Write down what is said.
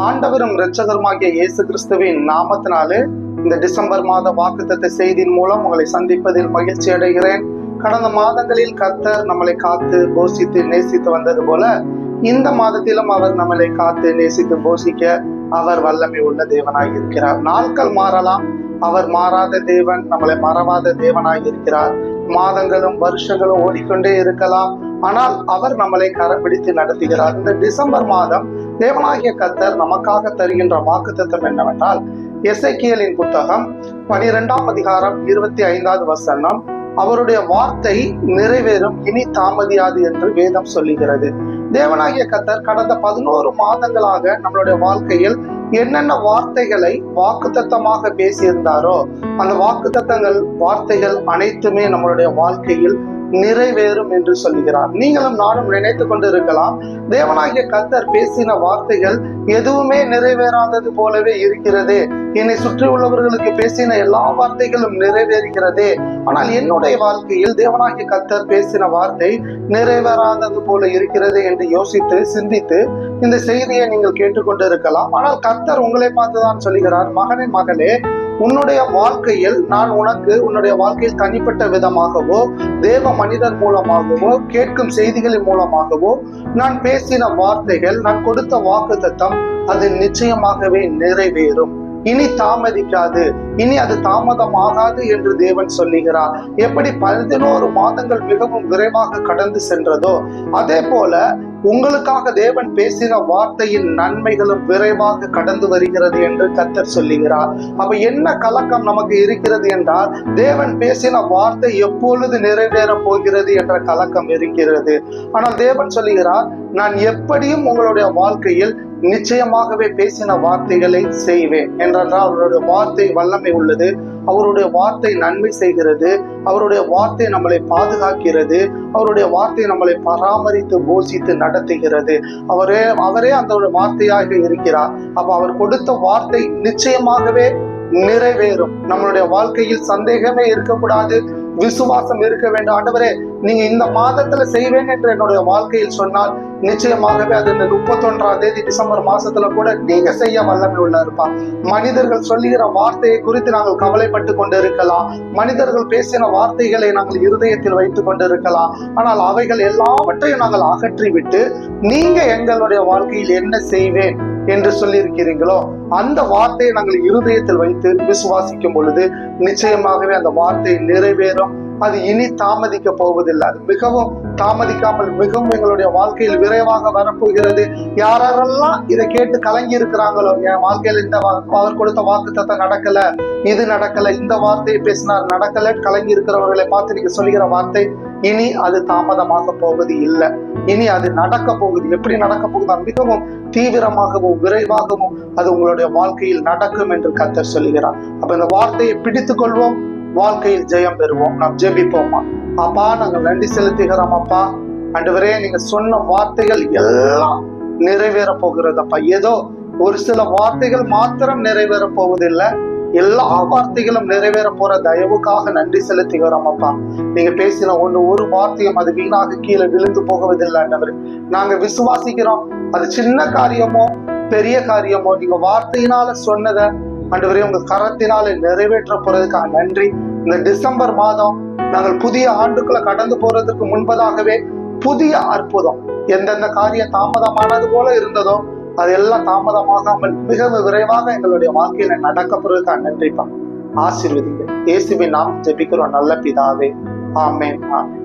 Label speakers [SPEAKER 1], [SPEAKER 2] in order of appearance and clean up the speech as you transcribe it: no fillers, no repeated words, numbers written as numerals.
[SPEAKER 1] ஆண்டவரும் இரட்சகருமாகிய இயேசு கிறிஸ்துவின் நாமத்தினாலே இந்த டிசம்பர் மாத வாக்குத்தத்த செய்தியின் மூலம் உங்களை சந்திப்பதில் மகிழ்ச்சி அடைகிறேன். கடந்த மாதங்களில் கர்த்தர் நம்மளை காத்து போஷித்து நேசித்து வந்தது போல இந்த மாதத்திலும் அவர் நம்மளை காத்து நேசித்து போஷிக்க அவர் வல்லமை உள்ள தேவனாய் இருக்கிறார். நாட்கள் மாறலாம், அவர் மாறாத தேவன், நம்மளை மறவாத தேவனாய் இருக்கிறார். மாதங்களும் வருஷங்களும் ஓடிக்கொண்டே இருக்கலாம், ஆனால் அவர் நம்மளை கரம் பிடித்து நடத்துகிறார். இந்த டிசம்பர் மாதம் தேவனாகிய கர்த்தர் நமக்காக தருகின்ற வாக்குத்தத்தம் என்னவென்றால், எசேக்கியேலின் புத்தகம் 12ஆம் அதிகாரம் 25வது வசனம், அவருடைய வார்த்தை நிறைவேறும், இனி தாமதியாது என்று வேதம் சொல்லுகிறது. தேவனாகிய கர்த்தர் கடந்த 11 மாதங்களாக நம்மளுடைய வாழ்க்கையில் என்னென்ன வார்த்தைகளை வாக்குத்தத்தமாக பேசியிருந்தாரோ அந்த வாக்குத்தத்தங்கள் வார்த்தைகள் அனைத்துமே நம்மளுடைய வாழ்க்கையில் நிறைவேறும் என்று சொல்லுகிறார். நீங்களும் நானும் நினைத்து கொண்டு இருக்கலாம், தேவனாகிய கர்த்தர் பேசின வார்த்தைகள் எதுவுமே நிறைவேறாதது போலவே இருக்கிறது, என்னை சுற்றி உள்ளவர்களுக்கு பேசின எல்லா வார்த்தைகளும் நிறைவேறுகிறதே, ஆனால் என்னுடைய வாழ்க்கையில் தேவனாகிய கர்த்தர் பேசின வார்த்தை நிறைவேறாதது போல இருக்கிறது என்று யோசித்து சிந்தித்து இந்த செய்தியை நீங்கள் கேட்டுக்கொண்டு இருக்கலாம். ஆனால் கர்த்தர் உங்களை பார்த்துதான் சொல்லுகிறார், மகனே மகளே, உன்னுடைய வாழ்க்கையில் நான் உனக்கு உன்னுடைய வாழ்க்கையில் தனிப்பட்ட விதமாகவோ தேவ மனிதர் மூலமாகவோ கேட்கும் செய்திகளின் மூலமாகவோ நான் பேசின வார்த்தைகள், நான் கொடுத்த வாக்குத்தத்தம் அது நிச்சயமாகவே நிறைவேறும், இனி தாமதிக்காது, இனி அது தாமதமாகாது என்று தேவன் சொல்லுகிறார். எப்படி 11 மாதங்கள் மிகவும் விரைவாக கடந்து சென்றதோ அதே போல உங்களுக்காக தேவன் பேசின வார்த்தையின் நன்மைகளும் விரைவாக கடந்து வருகிறது என்று கர்த்தர் சொல்லுகிறார். அப்ப என்ன கலக்கம் நமக்கு இருக்கிறது என்றால், தேவன் பேசின வார்த்தை எப்பொழுது நிறைவேற போகிறது என்ற கலக்கம் இருக்கிறது. ஆனால் தேவன் சொல்லுகிறார், நான் எப்படியும் உங்களுடைய வாழ்க்கையில் நிச்சயமாகவே பேசின வார்த்தைகளை செய்வேன் என்றால் அவருடைய வார்த்தை வல்லமை உள்ளது, அவருடைய வார்த்தை நன்மை செய்கிறது, அவருடைய வார்த்தை நம்மளை பாதுகாக்கிறது, அவருடைய வார்த்தை நம்மளை பராமரித்து போஷித்து நடத்துகிறது. அவரே அந்த வார்த்தையாக இருக்கிறார். அப்ப அவர் கொடுத்த வார்த்தை நிச்சயமாகவே நிறைவேறும். நம்மளுடைய வாழ்க்கையில் சந்தேகமே இருக்கக்கூடாது, விசுவாசம் இருக்க வேண்டும். ஆண்டவரே, நீங்க இந்த மாதத்துல செய்வேன் என்று என்னுடைய வாழ்க்கையில் சொன்னால் நிச்சயமாகவே அது இந்த 31ஆம் தேதி டிசம்பர் மாசத்துல கூட நீங்க செய்ய வல்லமை உள்ள இருப்பா. மனிதர்கள் சொல்லுகிற வார்த்தையை குறித்து நாங்கள் கவலைப்பட்டு கொண்டு இருக்கலாம், மனிதர்கள் பேசின வார்த்தைகளை நாங்கள் இருதயத்தில் வைத்துக் கொண்டு இருக்கலாம், ஆனால் அவைகள் எல்லாவற்றையும் நாங்கள் அகற்றிவிட்டு நீங்க எங்களுடைய வாழ்க்கையில் என்ன செய்வேன் என்று சொல்லி இருக்கிறீங்களோ அந்த வார்த்தையை நாங்கள் இருதயத்தில் வைத்து விசுவாசிக்கும் பொழுது நிச்சயமாகவே அந்த வார்த்தை நிறைவேறும். அது இனி தாமதிக்க போவதில்லை, அது மிகவும் தாமதிக்காமல் மிகவும் எங்களுடைய வாழ்க்கையில் விரைவாக வரப்போகிறது. யாரெல்லாம் இதை கேட்டு கலங்கி இருக்கிறாங்களோ, என் வாழ்க்கையில் இந்த அவர் கொடுத்த வாக்குத்தத்தம் நடக்கல, இது நடக்கல, இந்த வார்த்தையை பேசினார் நடக்கல, கலங்கி இருக்கிறவர்களை பார்த்து நீங்க சொல்லுகிற வார்த்தை இனி அது தாமதமாக போவது இல்லை, இனி அது நடக்க போகுது. எப்படி நடக்க போகுது? மிகவும் தீவிரமாகவும் விரைவாகவும் அது உங்களுடைய வாழ்க்கையில் நடக்கும் என்று கர்த்தர் சொல்லுகிறார். அப்ப இந்த வார்த்தையை பிடித்துக் கொள்வோம், வாழ்க்கையில் ஜெயம் பெறுவோம். நாம் ஜெபிப்போமா. அப்பா, நாங்கள் நன்றி செலுத்துகிறோம். அப்பா ஆண்டவரே, நீங்க சொன்ன வார்த்தைகள் எல்லாம் நிறைவேற போகிறதப்பா. ஏதோ ஒரு சில வார்த்தைகள் மாத்திரம் நிறைவேற போவதில்லை, எல்லா வார்த்தைகளும் நிறைவேற போற தயவுக்காக நன்றி செலுத்துகிறோம். அப்பா, நீங்க பேசின ஒரு வார்த்தையும் அது வீணாக கீழே விழுந்து போகுவதில்லை. ஆண்டவரே, நாங்க விசுவாசிக்கிறோம், அது சின்ன காரியமோ பெரிய காரியமோ நீங்க வார்த்தையினால சொன்னதை ஆண்டவரே உங்க கரத்தினால நிறைவேற்ற போறதுக்காக நன்றி. இந்த டிசம்பர் மாதம் நாங்கள் புதிய ஆண்டுக்குள்ள கடந்து போறதுக்கு முன்பதாகவே புதிய அற்புதம், எந்தெந்த காரியம் தாமதமானது போல இருந்ததோ அதெல்லாம் தாமதமாகாமல் மிக விரைவாக எங்களுடைய வாழ்க்கையில நடக்க போறதுக்காக நன்றிப்பா. ஆசீர்வதிங்க. இயேசுவின் நாம் ஜெபிக்கிறோம் நல்ல பிதாவே. ஆமென், ஆமென்.